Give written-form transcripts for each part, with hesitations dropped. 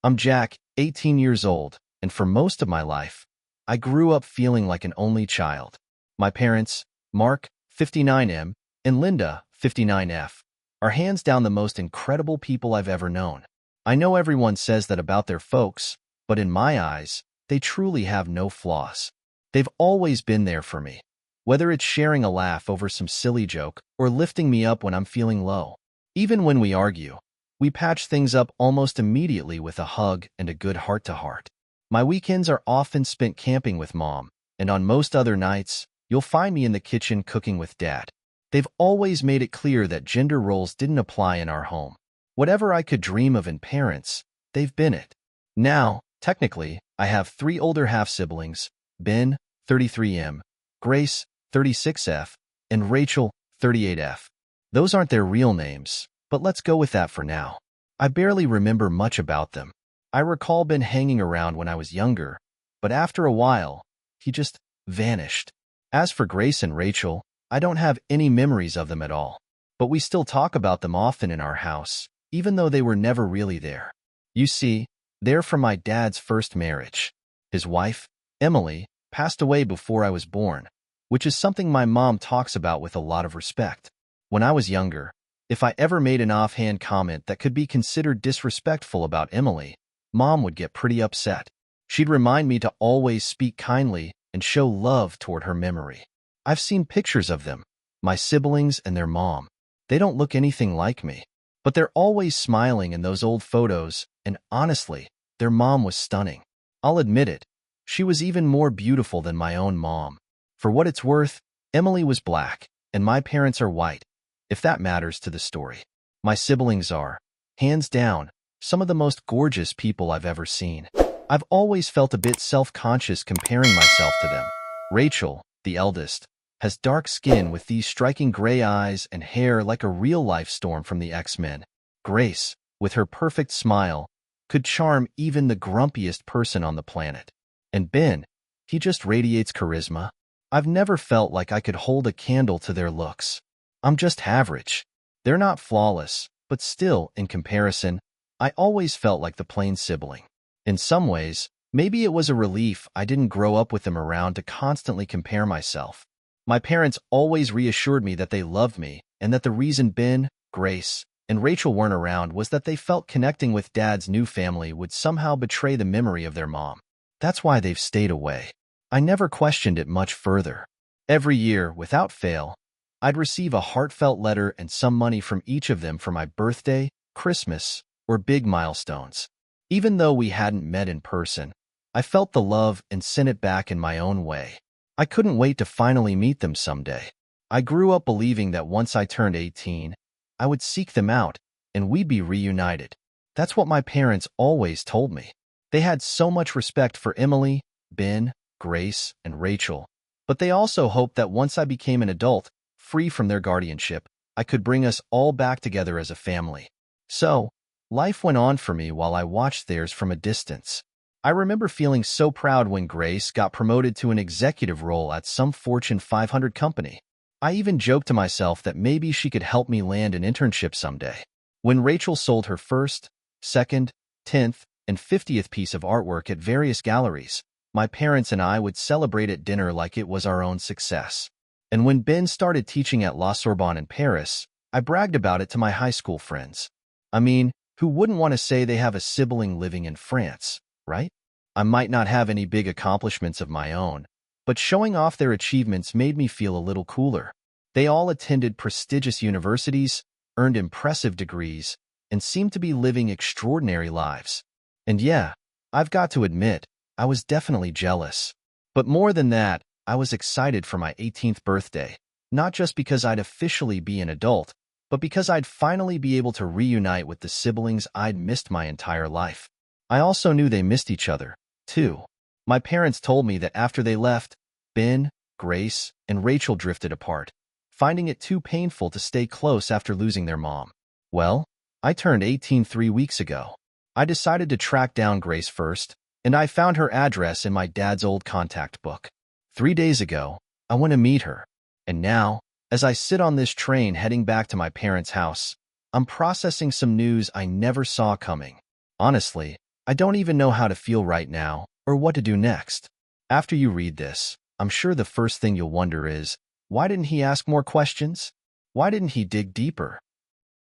I'm Jack, 18 years old, and for most of my life, I grew up feeling like an only child. My parents, Mark, 59M, and Linda, 59F, are hands down the most incredible people I've ever known. I know everyone says that about their folks, but in my eyes, they truly have no flaws. They've always been there for me, whether it's sharing a laugh over some silly joke or lifting me up when I'm feeling low. Even when we argue, we patch things up almost immediately with a hug and a good heart-to-heart. My weekends are often spent camping with Mom, and on most other nights, you'll find me in the kitchen cooking with Dad. They've always made it clear that gender roles didn't apply in our home. Whatever I could dream of in parents, they've been it. Now, technically, I have three older half-siblings, Ben, 33M, Grace, 36F, and Rachel, 38F. Those aren't their real names, but let's go with that for now. I barely remember much about them. I recall Ben hanging around when I was younger, but after a while, he just vanished. As for Grace and Rachel, I don't have any memories of them at all, but we still talk about them often in our house, even though they were never really there. You see, they're from my dad's first marriage. His wife, Emily, passed away before I was born, which is something my mom talks about with a lot of respect. When I was younger, if I ever made an offhand comment that could be considered disrespectful about Emily, Mom would get pretty upset. She'd remind me to always speak kindly and show love toward her memory. I've seen pictures of them, my siblings and their mom. They don't look anything like me, but they're always smiling in those old photos, and honestly, their mom was stunning. I'll admit it, she was even more beautiful than my own mom. For what it's worth, Emily was black, and my parents are white, if that matters to the story. My siblings are, hands down, some of the most gorgeous people I've ever seen. I've always felt a bit self-conscious comparing myself to them. Rachel, the eldest, has dark skin with these striking gray eyes and hair like a real-life Storm from the X-Men. Grace, with her perfect smile, could charm even the grumpiest person on the planet. And Ben, he just radiates charisma. I've never felt like I could hold a candle to their looks. I'm just average. They're not flawless, but still, in comparison, I always felt like the plain sibling. In some ways, maybe it was a relief I didn't grow up with them around to constantly compare myself. My parents always reassured me that they loved me and that the reason Ben, Grace, and Rachel weren't around was that they felt connecting with Dad's new family would somehow betray the memory of their mom. That's why they've stayed away. I never questioned it much further. Every year, without fail, I'd receive a heartfelt letter and some money from each of them for my birthday, Christmas, or big milestones. Even though we hadn't met in person, I felt the love and sent it back in my own way. I couldn't wait to finally meet them someday. I grew up believing that once I turned 18, I would seek them out and we'd be reunited. That's what my parents always told me. They had so much respect for Emily, Ben, Grace, and Rachel, but they also hoped that once I became an adult, free from their guardianship, I could bring us all back together as a family. So, life went on for me while I watched theirs from a distance. I remember feeling so proud when Grace got promoted to an executive role at some Fortune 500 company. I even joked to myself that maybe she could help me land an internship someday. When Rachel sold her first, second, 10th, and 50th piece of artwork at various galleries, my parents and I would celebrate at dinner like it was our own success. And when Ben started teaching at La Sorbonne in Paris, I bragged about it to my high school friends. I mean, who wouldn't want to say they have a sibling living in France, right? I might not have any big accomplishments of my own, but showing off their achievements made me feel a little cooler. They all attended prestigious universities, earned impressive degrees, and seemed to be living extraordinary lives. And yeah, I've got to admit, I was definitely jealous. But more than that, I was excited for my 18th birthday, not just because I'd officially be an adult, but because I'd finally be able to reunite with the siblings I'd missed my entire life. I also knew they missed each other, too. My parents told me that after they left, Ben, Grace, and Rachel drifted apart, finding it too painful to stay close after losing their mom. Well, I turned 18 3 weeks ago. I decided to track down Grace first, and I found her address in my dad's old contact book. 3 days ago, I went to meet her, and now, as I sit on this train heading back to my parents' house, I'm processing some news I never saw coming. Honestly, I don't even know how to feel right now or what to do next. After you read this, I'm sure the first thing you'll wonder is, why didn't he ask more questions? Why didn't he dig deeper?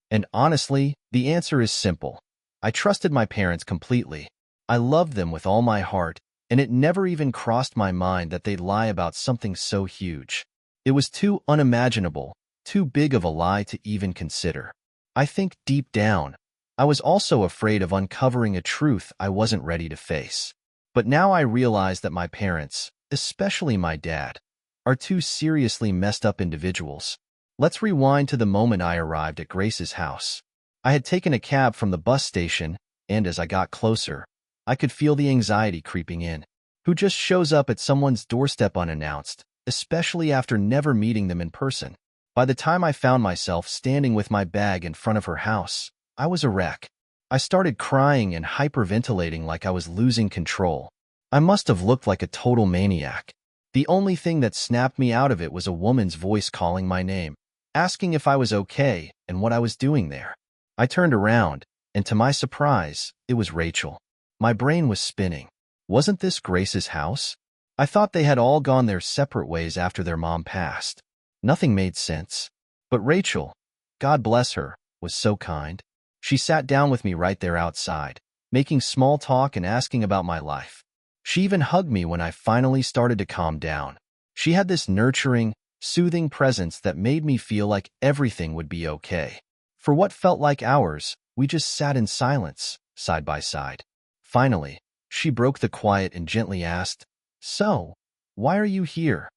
And honestly, the answer is simple. I trusted my parents completely. I loved them with all my heart, and it never even crossed my mind that they'd lie about something so huge. It was too unimaginable, too big of a lie to even consider. I think deep down, I was also afraid of uncovering a truth I wasn't ready to face. But now I realize that my parents, especially my dad, are two seriously messed up individuals. Let's rewind to the moment I arrived at Grace's house. I had taken a cab from the bus station, and as I got closer, I could feel the anxiety creeping in. Who just shows up at someone's doorstep unannounced, especially after never meeting them in person? By the time I found myself standing with my bag in front of her house, I was a wreck. I started crying and hyperventilating like I was losing control. I must have looked like a total maniac. The only thing that snapped me out of it was a woman's voice calling my name, asking if I was okay and what I was doing there. I turned around, and to my surprise, it was Rachel. My brain was spinning. Wasn't this Grace's house? I thought they had all gone their separate ways after their mom passed. Nothing made sense. But Rachel, God bless her, was so kind. She sat down with me right there outside, making small talk and asking about my life. She even hugged me when I finally started to calm down. She had this nurturing, soothing presence that made me feel like everything would be okay. For what felt like hours, we just sat in silence, side by side. Finally, she broke the quiet and gently asked, "So, why are you here?"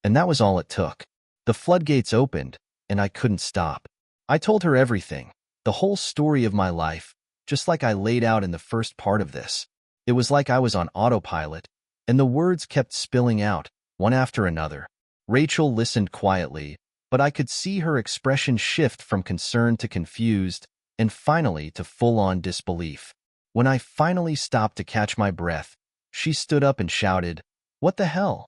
And that was all it took. The floodgates opened, and I couldn't stop. I told her everything, the whole story of my life, just like I laid out in the first part of this. It was like I was on autopilot, and the words kept spilling out, one after another. Rachel listened quietly, but I could see her expression shift from concern to confused, and finally to full-on disbelief. When I finally stopped to catch my breath, she stood up and shouted, "What the hell?"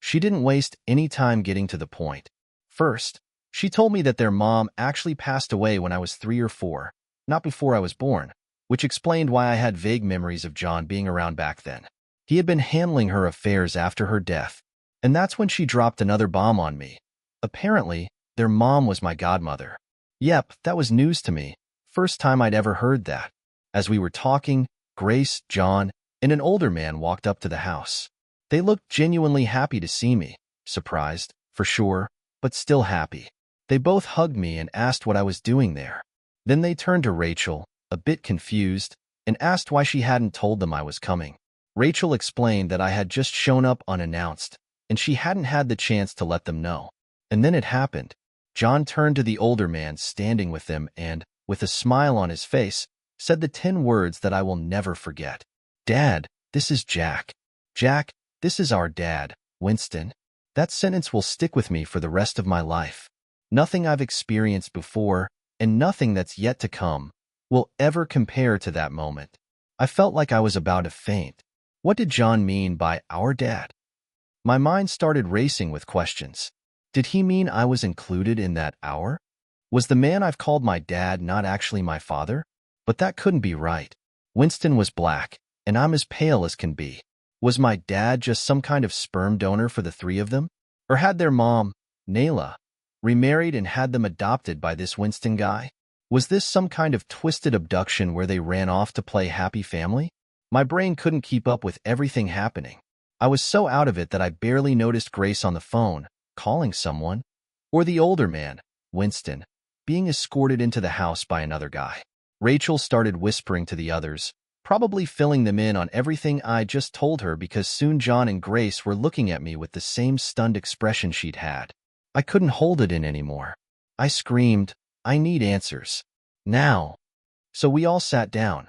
She didn't waste any time getting to the point. First, she told me that their mom actually passed away when I was 3 or 4, not before I was born, which explained why I had vague memories of John being around back then. He had been handling her affairs after her death, and that's when she dropped another bomb on me. Apparently, their mom was my godmother. Yep, that was news to me. First time I'd ever heard that. As we were talking, Grace, John, and an older man walked up to the house. They looked genuinely happy to see me, surprised, for sure, but still happy. They both hugged me and asked what I was doing there. Then they turned to Rachel, a bit confused, and asked why she hadn't told them I was coming. Rachel explained that I had just shown up unannounced, and she hadn't had the chance to let them know. And then it happened. John turned to the older man standing with them and, with a smile on his face, said the 10 words that I will never forget. "Dad, this is Jack. Jack, this is our dad, Winston." That sentence will stick with me for the rest of my life. Nothing I've experienced before, and nothing that's yet to come, will ever compare to that moment. I felt like I was about to faint. What did John mean by our dad? My mind started racing with questions. Did he mean I was included in that hour? Was the man I've called my dad not actually my father? But that couldn't be right. Winston was black, and I'm as pale as can be. Was my dad just some kind of sperm donor for the 3 of them? Or had their mom, Nela, remarried and had them adopted by this Winston guy? Was this some kind of twisted abduction where they ran off to play happy family? My brain couldn't keep up with everything happening. I was so out of it that I barely noticed Grace on the phone, calling someone, or the older man, Winston, being escorted into the house by another guy. Rachel started whispering to the others, probably filling them in on everything I just told her because soon John and Grace were looking at me with the same stunned expression she'd had. I couldn't hold it in anymore. I screamed, "I need answers. Now." So we all sat down,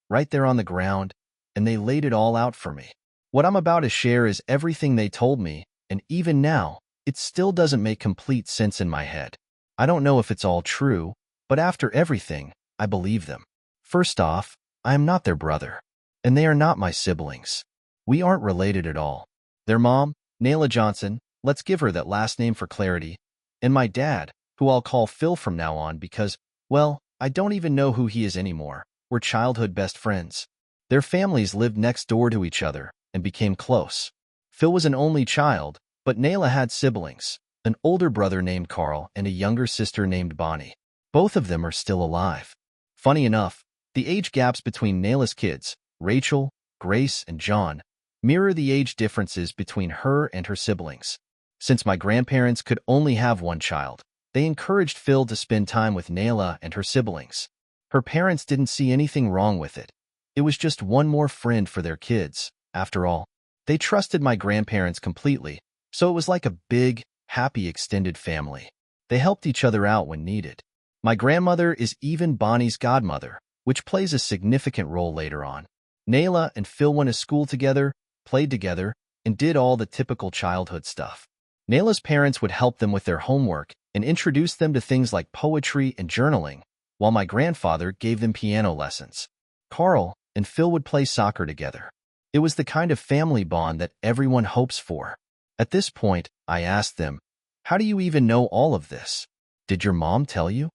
right there on the ground, and they laid it all out for me. What I'm about to share is everything they told me, and even now, it still doesn't make complete sense in my head. I don't know if it's all true, but after everything, I believe them. First off, I am not their brother, and they are not my siblings. We aren't related at all. Their mom, Nela Johnson, let's give her that last name for clarity, and my dad, who I'll call Phil from now on because, well, I don't even know who he is anymore. We're childhood best friends. Their families lived next door to each other and became close. Phil was an only child, but Nela had siblings, an older brother named Carl and a younger sister named Bonnie. Both of them are still alive. Funny enough, the age gaps between Nela's kids, Rachel, Grace, and John, mirror the age differences between her and her siblings. Since my grandparents could only have one child, they encouraged Phil to spend time with Nela and her siblings. Her parents didn't see anything wrong with it. It was just one more friend for their kids, after all. They trusted my grandparents completely, so it was like a big, happy extended family. They helped each other out when needed. My grandmother is even Bonnie's godmother, which plays a significant role later on. Nela and Phil went to school together, played together, and did all the typical childhood stuff. Nela's parents would help them with their homework and introduce them to things like poetry and journaling, while my grandfather gave them piano lessons. Carl and Phil would play soccer together. It was the kind of family bond that everyone hopes for. At this point, I asked them, "How do you even know all of this? Did your mom tell you?"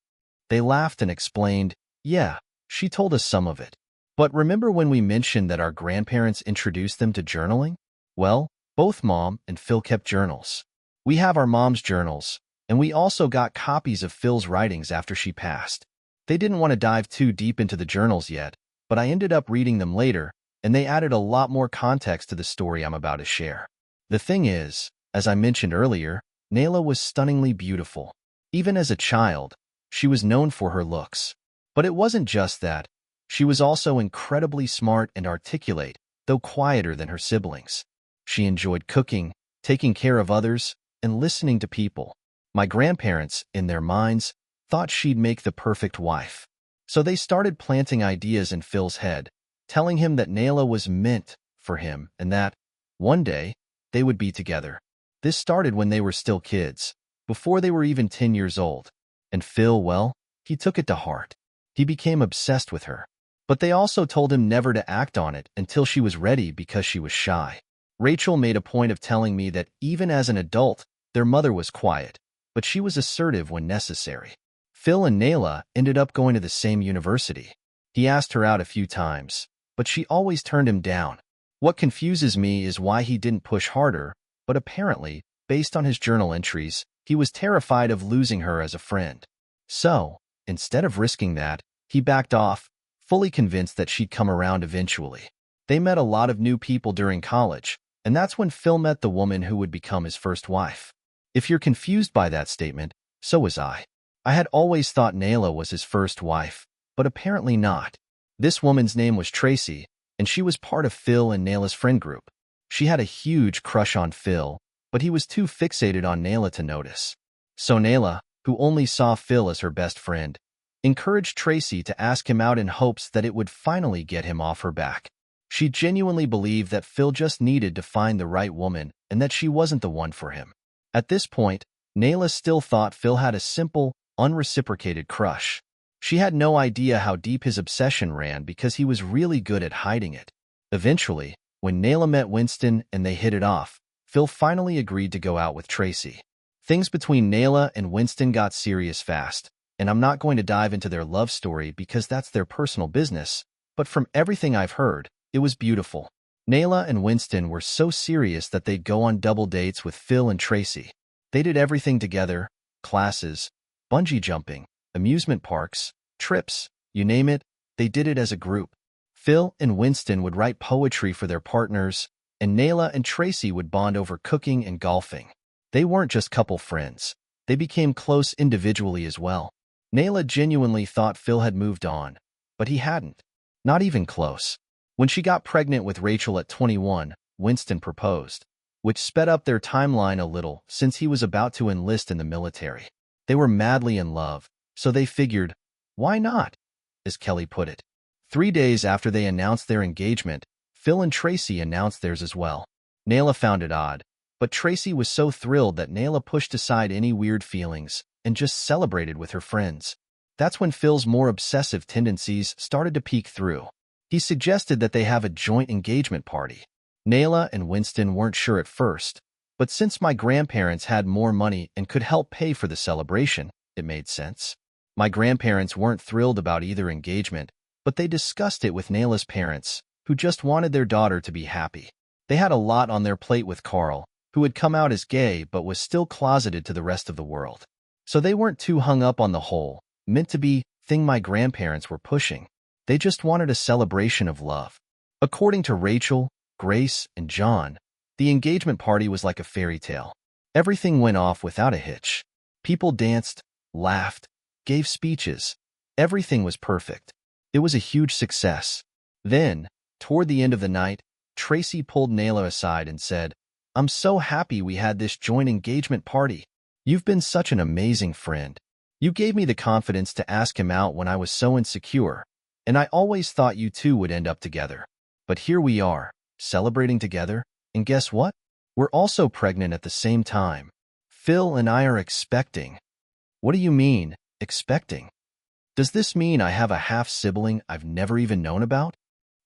They laughed and explained, "Yeah, she told us some of it. But remember when we mentioned that our grandparents introduced them to journaling? Well, both Mom and Phil kept journals. We have our mom's journals, and we also got copies of Phil's writings after she passed. They didn't want to dive too deep into the journals yet, but I ended up reading them later, and they added a lot more context to the story I'm about to share. The thing is, as I mentioned earlier, Nela was stunningly beautiful. Even as a child, she was known for her looks. But it wasn't just that. She was also incredibly smart and articulate, though quieter than her siblings. She enjoyed cooking, taking care of others, and listening to people. My grandparents, in their minds, thought she'd make the perfect wife. So they started planting ideas in Phil's head, telling him that Nela was meant for him and that, one day, they would be together. This started when they were still kids, before they were even 10 years old. And Phil, well, he took it to heart. He became obsessed with her. But they also told him never to act on it until she was ready because she was shy. Rachel made a point of telling me that even as an adult, their mother was quiet, but she was assertive when necessary. Phil and Nela ended up going to the same university. He asked her out a few times, but she always turned him down. What confuses me is why he didn't push harder, but apparently, based on his journal entries, he was terrified of losing her as a friend. So, instead of risking that, he backed off, fully convinced that she'd come around eventually. They met a lot of new people during college, and that's when Phil met the woman who would become his first wife. If you're confused by that statement, so was I. I had always thought Nela was his first wife, but apparently not. This woman's name was Tracy, and she was part of Phil and Nela's friend group. She had a huge crush on Phil, but he was too fixated on Nela to notice. So Nela, who only saw Phil as her best friend, encouraged Tracy to ask him out in hopes that it would finally get him off her back. She genuinely believed that Phil just needed to find the right woman and that she wasn't the one for him. At this point, Nela still thought Phil had a simple, unreciprocated crush. She had no idea how deep his obsession ran because he was really good at hiding it. Eventually, when Nela met Winston and they hit it off, Phil finally agreed to go out with Tracy. Things between Nela and Winston got serious fast, and I'm not going to dive into their love story because that's their personal business, but from everything I've heard, it was beautiful. Nela and Winston were so serious that they'd go on double dates with Phil and Tracy. They did everything together: classes, bungee jumping, amusement parks, trips, you name it, they did it as a group. Phil and Winston would write poetry for their partners, and Nela and Tracy would bond over cooking and golfing. They weren't just couple friends. They became close individually as well. Nela genuinely thought Phil had moved on, but he hadn't. Not even close. When she got pregnant with Rachel at 21, Winston proposed, which sped up their timeline a little since he was about to enlist in the military. They were madly in love, so they figured, why not, as Kelly put it. 3 days after they announced their engagement, Phil and Tracy announced theirs as well. Nela found it odd, but Tracy was so thrilled that Nela pushed aside any weird feelings and just celebrated with her friends. That's when Phil's more obsessive tendencies started to peek through. He suggested that they have a joint engagement party. Nela and Winston weren't sure at first, but since my grandparents had more money and could help pay for the celebration, it made sense. My grandparents weren't thrilled about either engagement, but they discussed it with Nela's parents, who just wanted their daughter to be happy. They had a lot on their plate with Carl, who had come out as gay but was still closeted to the rest of the world. So they weren't too hung up on the whole, meant-to-be thing my grandparents were pushing. They just wanted a celebration of love. According to Rachel, Grace, and John, the engagement party was like a fairy tale. Everything went off without a hitch. People danced, laughed, gave speeches. Everything was perfect. It was a huge success. Then, toward the end of the night, Tracy pulled Nela aside and said, "I'm so happy we had this joint engagement party. You've been such an amazing friend. You gave me the confidence to ask him out when I was so insecure, and I always thought you two would end up together. But here we are, celebrating together, and guess what? We're also pregnant at the same time. Phil and I are expecting." "What do you mean, expecting? Does this mean I have a half-sibling I've never even known about?"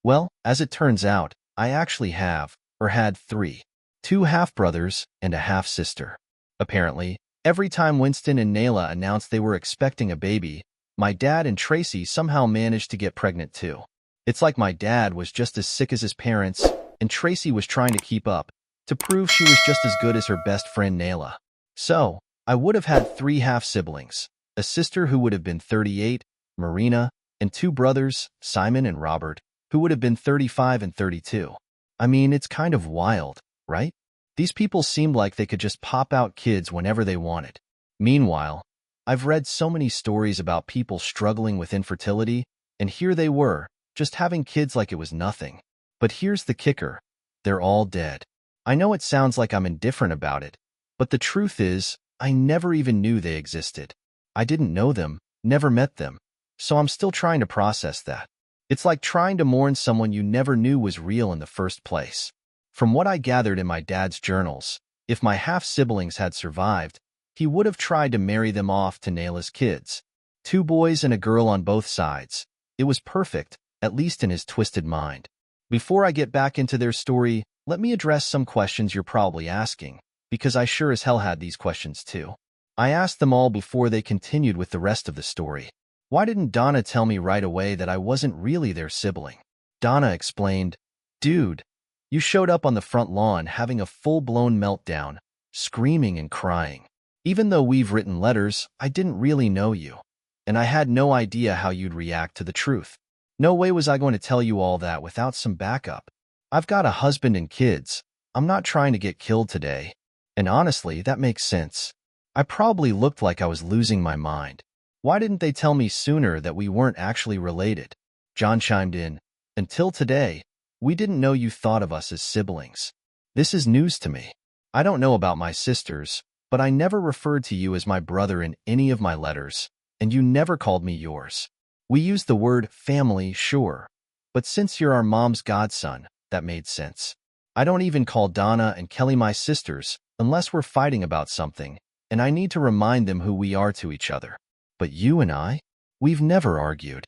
"Well, as it turns out, I actually have, or had 3. 2 half-brothers and a half-sister. Apparently, every time Winston and Nela announced they were expecting a baby, my dad and Tracy somehow managed to get pregnant too. It's like my dad was just as sick as his parents, and Tracy was trying to keep up, to prove she was just as good as her best friend Nela. So, I would have had 3 half-siblings, a sister who would have been 38, Marina, and 2 brothers, Simon and Robert, who would have been 35 and 32. I mean, it's kind of wild, right? These people seemed like they could just pop out kids whenever they wanted. Meanwhile, I've read so many stories about people struggling with infertility, and here they were, just having kids like it was nothing. But here's the kicker. They're all dead. I know it sounds like I'm indifferent about it, but the truth is, I never even knew they existed. I didn't know them, never met them, so I'm still trying to process that. It's like trying to mourn someone you never knew was real in the first place. From what I gathered in my dad's journals, if my half-siblings had survived, he would have tried to marry them off to Nela's kids. 2 boys and a girl on both sides. It was perfect, at least in his twisted mind. Before I get back into their story, let me address some questions you're probably asking, because I sure as hell had these questions too. I asked them all before they continued with the rest of the story. Why didn't Donna tell me right away that I wasn't really their sibling? Donna explained, "Dude, you showed up on the front lawn having a full-blown meltdown, screaming and crying. Even though we've written letters, I didn't really know you, and I had no idea how you'd react to the truth. No way was I going to tell you all that without some backup. I've got a husband and kids. I'm not trying to get killed today. And honestly, that makes sense. I probably looked like I was losing my mind. Why didn't they tell me sooner that we weren't actually related?" John chimed in, "Until today, we didn't know you thought of us as siblings. This is news to me. I don't know about my sisters, but I never referred to you as my brother in any of my letters, and you never called me yours. We used the word family, sure, but since you're our mom's godson, that made sense. I don't even call Donna and Kelly my sisters unless we're fighting about something, and I need to remind them who we are to each other. But you and I? We've never argued."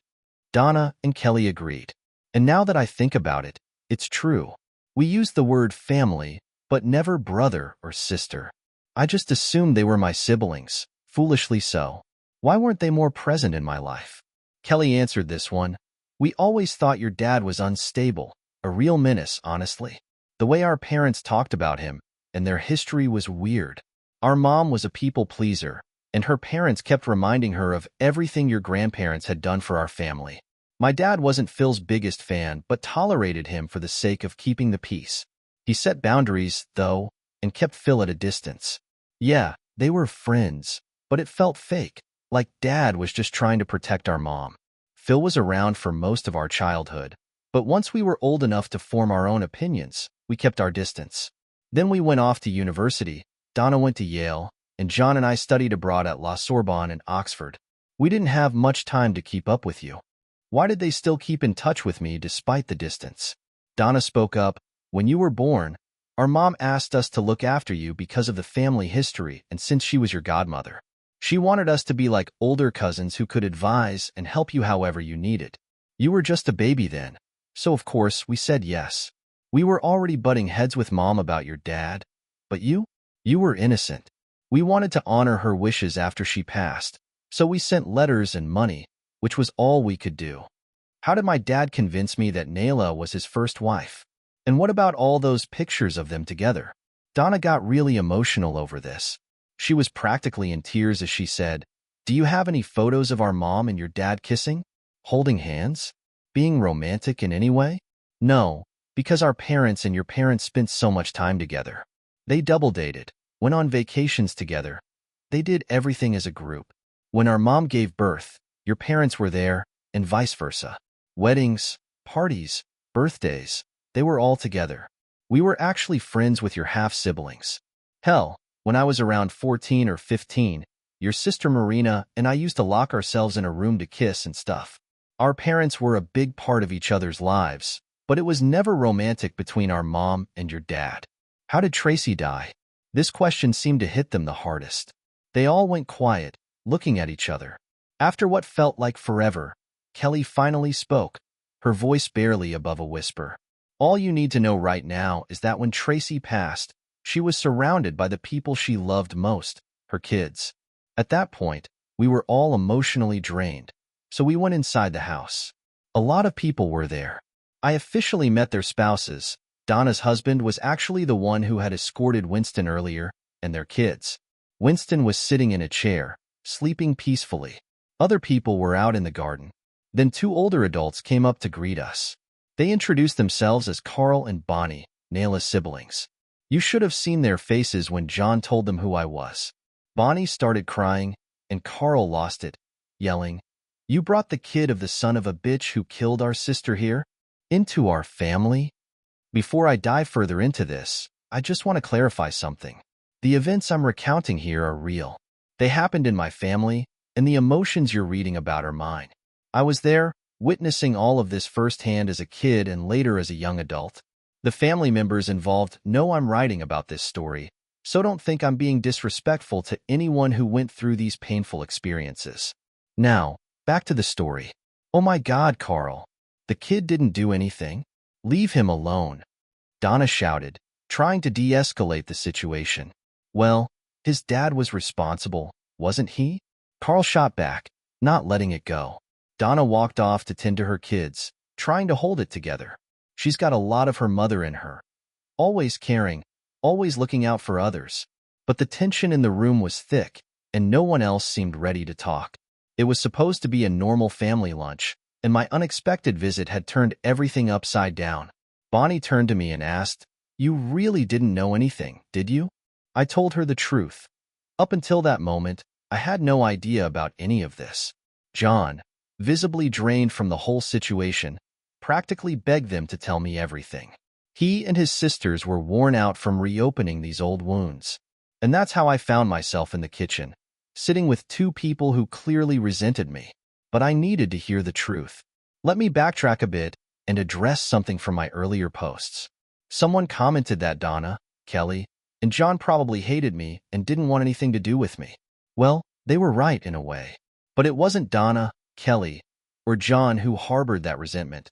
Donna and Kelly agreed. "And now that I think about it, it's true. We used the word family, but never brother or sister. I just assumed they were my siblings, foolishly so. Why weren't they more present in my life?" Kelly answered this one. "We always thought your dad was unstable, a real menace, honestly. The way our parents talked about him, and their history was weird. Our mom was a people pleaser, and her parents kept reminding her of everything your grandparents had done for our family. My dad wasn't Phil's biggest fan, but tolerated him for the sake of keeping the peace. He set boundaries, though, and kept Phil at a distance. Yeah, they were friends, but it felt fake, like Dad was just trying to protect our mom. Phil was around for most of our childhood, but once we were old enough to form our own opinions, we kept our distance. Then we went off to university. Donna went to Yale, and John and I studied abroad at La Sorbonne in Oxford. We didn't have much time to keep up with you. Why did they still keep in touch with me despite the distance?" Donna spoke up. "When you were born, our mom asked us to look after you because of the family history and since she was your godmother. She wanted us to be like older cousins who could advise and help you however you needed. You were just a baby then, so of course we said yes. We were already butting heads with Mom about your dad, but you were innocent. We wanted to honor her wishes after she passed, so we sent letters and money, which was all we could do." How did my dad convince me that Nela was his first wife? And what about all those pictures of them together? Donna got really emotional over this. She was practically in tears as she said, "Do you have any photos of our mom and your dad kissing? Holding hands? Being romantic in any way?" "No, because our parents and your parents spent so much time together. They double dated, went on vacations together. They did everything as a group. When our mom gave birth, your parents were there, and vice versa. Weddings, parties, birthdays, they were all together. We were actually friends with your half-siblings. Hell, when I was around 14 or 15, your sister Marina and I used to lock ourselves in a room to kiss and stuff. Our parents were a big part of each other's lives, but it was never romantic between our mom and your dad." How did Tracy die? This question seemed to hit them the hardest. They all went quiet, looking at each other. After what felt like forever, Kelly finally spoke, her voice barely above a whisper. "All you need to know right now is that when Tracy passed, she was surrounded by the people she loved most, her kids. At that point, we were all emotionally drained, so we went inside the house. A lot of people were there. I officially met their spouses. Donna's husband was actually the one who had escorted Winston earlier, and their kids. Winston was sitting in a chair, sleeping peacefully. Other people were out in the garden. Then 2 older adults came up to greet us. They introduced themselves as Carl and Bonnie, Nela's siblings. You should have seen their faces when John told them who I was. Bonnie started crying, and Carl lost it, yelling, 'You brought the kid of the son of a bitch who killed our sister here? Into our family?' Before I dive further into this, I just want to clarify something. The events I'm recounting here are real. They happened in my family, and the emotions you're reading about are mine. I was there, witnessing all of this firsthand as a kid and later as a young adult. The family members involved know I'm writing about this story, so don't think I'm being disrespectful to anyone who went through these painful experiences. Now, back to the story. Oh my God, Carl. The kid didn't do anything. Leave him alone," Donna shouted, trying to de-escalate the situation. "Well, his dad was responsible, wasn't he?" Carl shot back, not letting it go. Donna walked off to tend to her kids, trying to hold it together. She's got a lot of her mother in her. Always caring, always looking out for others. But the tension in the room was thick, and no one else seemed ready to talk. It was supposed to be a normal family lunch, and my unexpected visit had turned everything upside down. Bonnie turned to me and asked, "You really didn't know anything, did you?" I told her the truth. Up until that moment, I had no idea about any of this. John, visibly drained from the whole situation, practically begged them to tell me everything. He and his sisters were worn out from reopening these old wounds. And that's how I found myself in the kitchen, sitting with 2 people who clearly resented me. But I needed to hear the truth. Let me backtrack a bit and address something from my earlier posts. Someone commented that Donna, Kelly, and John probably hated me and didn't want anything to do with me. Well, they were right in a way. But it wasn't Donna, Kelly, or John who harbored that resentment.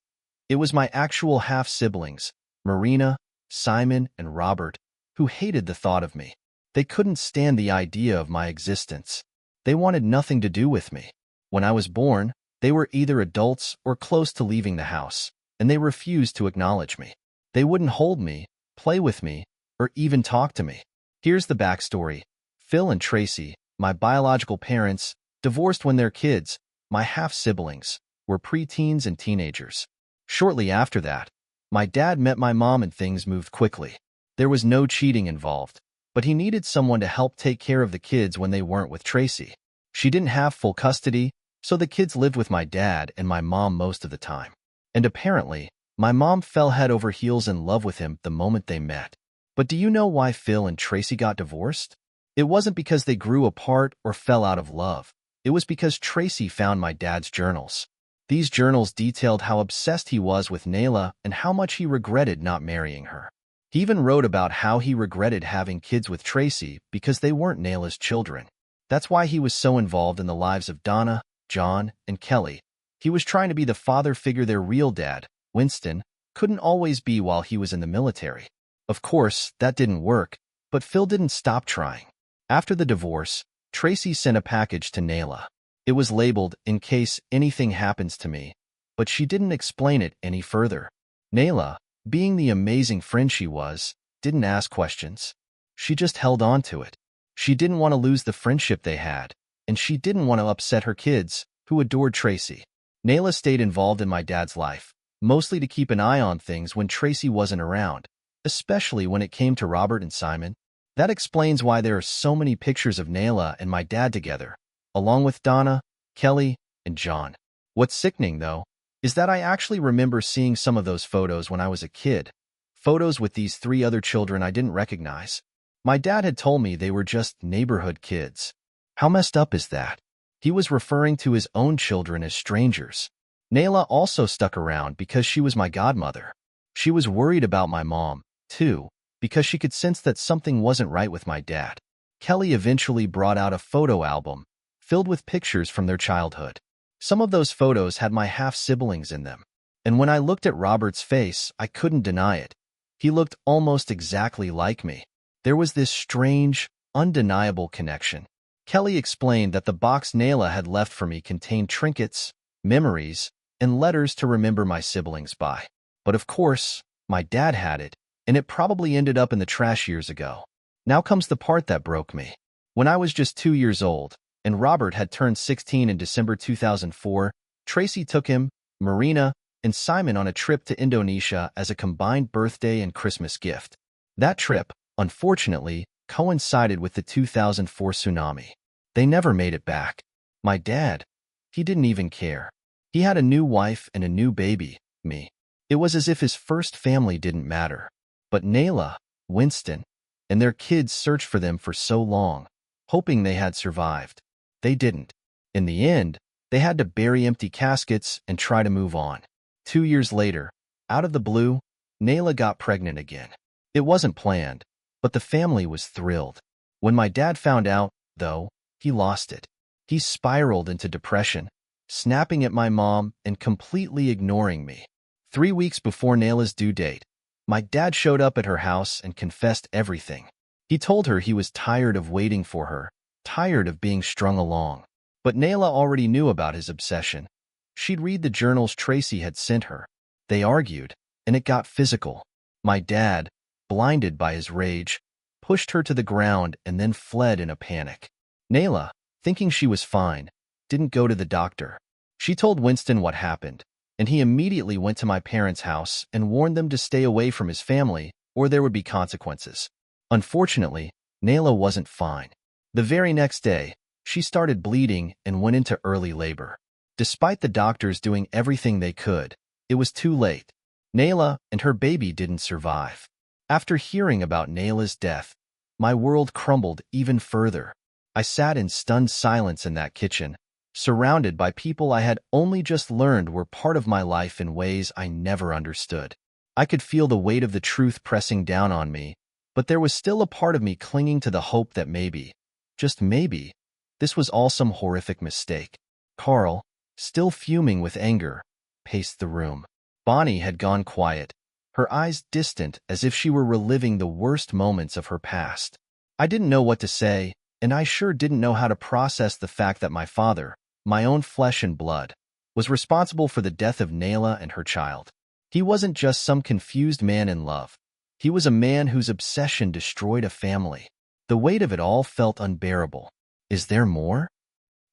It was my actual half-siblings, Marina, Simon, and Robert, who hated the thought of me. They couldn't stand the idea of my existence. They wanted nothing to do with me. When I was born, they were either adults or close to leaving the house, and they refused to acknowledge me. They wouldn't hold me, play with me, or even talk to me. Here's the backstory. Phil and Tracy, my biological parents, divorced when their kids, my half-siblings, were preteens and teenagers. Shortly after that, my dad met my mom and things moved quickly. There was no cheating involved, but he needed someone to help take care of the kids when they weren't with Tracy. She didn't have full custody, so the kids lived with my dad and my mom most of the time. And apparently, my mom fell head over heels in love with him the moment they met. But do you know why Phil and Tracy got divorced? It wasn't because they grew apart or fell out of love. It was because Tracy found my dad's journals. These journals detailed how obsessed he was with Nela and how much he regretted not marrying her. He even wrote about how he regretted having kids with Tracy because they weren't Nela's children. That's why he was so involved in the lives of Donna, John, and Kelly. He was trying to be the father figure their real dad, Winston, couldn't always be while he was in the military. Of course, that didn't work, but Phil didn't stop trying. After the divorce, Tracy sent a package to Nela. It was labeled, "In case anything happens to me." but she didn't explain it any further. Nela, being the amazing friend she was, didn't ask questions. She just held on to it. She didn't want to lose the friendship they had, and she didn't want to upset her kids, who adored Tracy. Nela stayed involved in my dad's life, mostly to keep an eye on things when Tracy wasn't around, especially when it came to Robert and Simon. That explains why there are so many pictures of Nela and my dad together, along with Donna, Kelly, and John. What's sickening, though, is that I actually remember seeing some of those photos when I was a kid, photos with these 3 other children I didn't recognize. My dad had told me they were just neighborhood kids. How messed up is that? He was referring to his own children as strangers. Nela also stuck around because she was my godmother. She was worried about my mom, too, because she could sense that something wasn't right with my dad. Kelly eventually brought out a photo album filled with pictures from their childhood. Some of those photos had my half-siblings in them, and when I looked at Robert's face, I couldn't deny it. He looked almost exactly like me. There was this strange, undeniable connection. Kelly explained that the box Nela had left for me contained trinkets, memories, and letters to remember my siblings by. But of course, my dad had it, and it probably ended up in the trash years ago. Now comes the part that broke me. When I was just 2 years old, and Robert had turned 16 in December 2004, Tracy took him, Marina, and Simon on a trip to Indonesia as a combined birthday and Christmas gift. That trip, unfortunately, coincided with the 2004 tsunami. They never made it back. My dad, he didn't even care. He had a new wife and a new baby, me. It was as if his first family didn't matter. But Nela, Winston, and their kids searched for them for so long, hoping they had survived. They didn't. In the end, they had to bury empty caskets and try to move on. 2 years later, out of the blue, Nela got pregnant again. It wasn't planned, but the family was thrilled. When my dad found out, though, he lost it. He spiraled into depression, snapping at my mom and completely ignoring me. 3 weeks before Nela's due date, my dad showed up at her house and confessed everything. He told her he was tired of waiting for her, tired of being strung along. But Nela already knew about his obsession. She'd read the journals Tracy had sent her. They argued, and it got physical. My dad, blinded by his rage, pushed her to the ground and then fled in a panic. Nela, thinking she was fine, didn't go to the doctor. She told Winston what happened, and he immediately went to my parents' house and warned them to stay away from his family or there would be consequences. Unfortunately, Nela wasn't fine. The very next day, she started bleeding and went into early labor. Despite the doctors doing everything they could, it was too late. Nela and her baby didn't survive. After hearing about Nela's death, my world crumbled even further. I sat in stunned silence in that kitchen, surrounded by people I had only just learned were part of my life in ways I never understood. I could feel the weight of the truth pressing down on me, but there was still a part of me clinging to the hope that maybe, just maybe, this was all some horrific mistake. Carl, still fuming with anger, paced the room. Bonnie had gone quiet, her eyes distant as if she were reliving the worst moments of her past. I didn't know what to say, and I sure didn't know how to process the fact that my father, my own flesh and blood, was responsible for the death of Nela and her child. He wasn't just some confused man in love. He was a man whose obsession destroyed a family. The weight of it all felt unbearable. Is there more?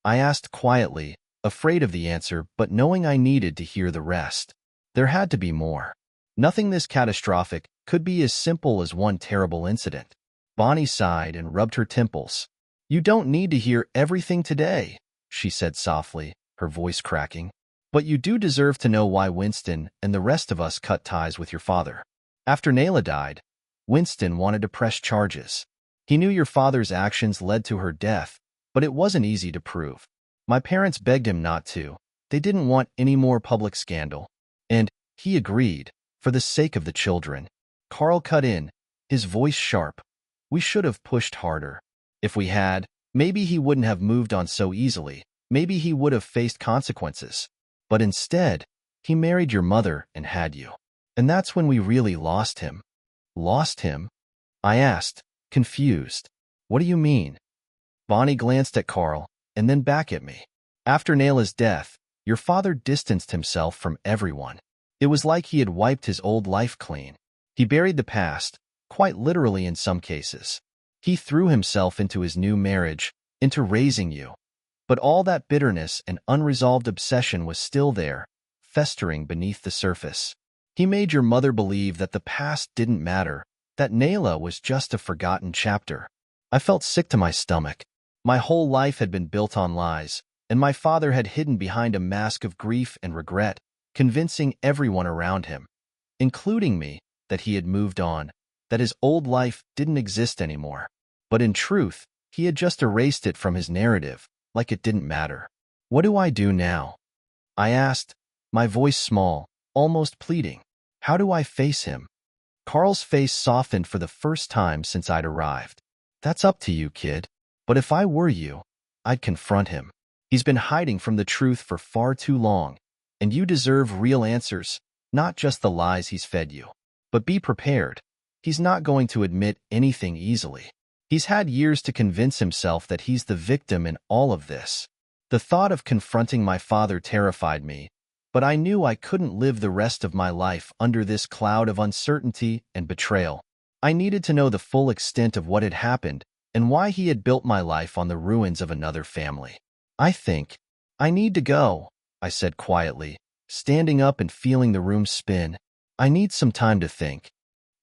I asked quietly, afraid of the answer, but knowing I needed to hear the rest. There had to be more. Nothing this catastrophic could be as simple as one terrible incident. Bonnie sighed and rubbed her temples. You don't need to hear everything today, she said softly, her voice cracking. But you do deserve to know why Winston and the rest of us cut ties with your father. After Nela died, Winston wanted to press charges. He knew your father's actions led to her death, but it wasn't easy to prove. My parents begged him not to. They didn't want any more public scandal. And he agreed, for the sake of the children. Carl cut in, his voice sharp. We should have pushed harder. If we had, maybe he wouldn't have moved on so easily. Maybe he would have faced consequences. But instead, he married your mother and had you. And that's when we really lost him. Lost him? I asked, confused. What do you mean? Bonnie glanced at Carl, and then back at me. After Nela's death, Your father distanced himself from everyone. It was like he had wiped his old life clean. He buried the past, quite literally in some cases. He threw himself into his new marriage, into raising you. But all that bitterness and unresolved obsession was still there, festering beneath the surface. He made your mother believe that the past didn't matter, that Nela was just a forgotten chapter. I felt sick to my stomach. My whole life had been built on lies, and my father had hidden behind a mask of grief and regret, convincing everyone around him, including me, that he had moved on, that his old life didn't exist anymore. But in truth, he had just erased it from his narrative, like it didn't matter. What do I do now? I asked, my voice small, almost pleading. How do I face him? Carl's face softened for the first time since I'd arrived. That's up to you, kid. But if I were you, I'd confront him. He's been hiding from the truth for far too long, and you deserve real answers, not just the lies he's fed you. But be prepared. He's not going to admit anything easily. He's had years to convince himself that he's the victim in all of this. The thought of confronting my father terrified me, but I knew I couldn't live the rest of my life under this cloud of uncertainty and betrayal. I needed to know the full extent of what had happened and why he had built my life on the ruins of another family. I think I need to go, I said quietly, standing up and feeling the room spin. I need some time to think.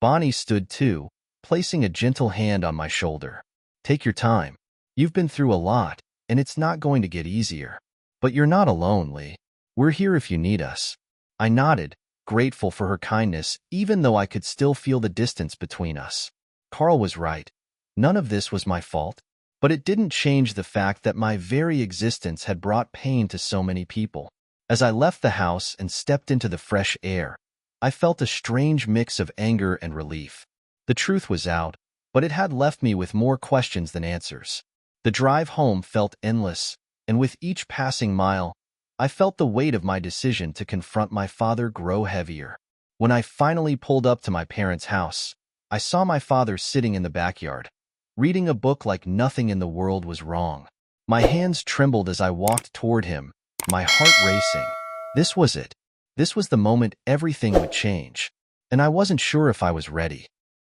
Bonnie stood too, placing a gentle hand on my shoulder. Take your time. You've been through a lot, and it's not going to get easier. But you're not alone, Lee. We're here if you need us. I nodded, grateful for her kindness, even though I could still feel the distance between us. Carl was right. None of this was my fault, but it didn't change the fact that my very existence had brought pain to so many people. As I left the house and stepped into the fresh air, I felt a strange mix of anger and relief. The truth was out, but it had left me with more questions than answers. The drive home felt endless, and with each passing mile, I felt the weight of my decision to confront my father grow heavier. When I finally pulled up to my parents' house, I saw my father sitting in the backyard, reading a book like nothing in the world was wrong. My hands trembled as I walked toward him, my heart racing. This was it. This was the moment everything would change, and I wasn't sure if I was ready.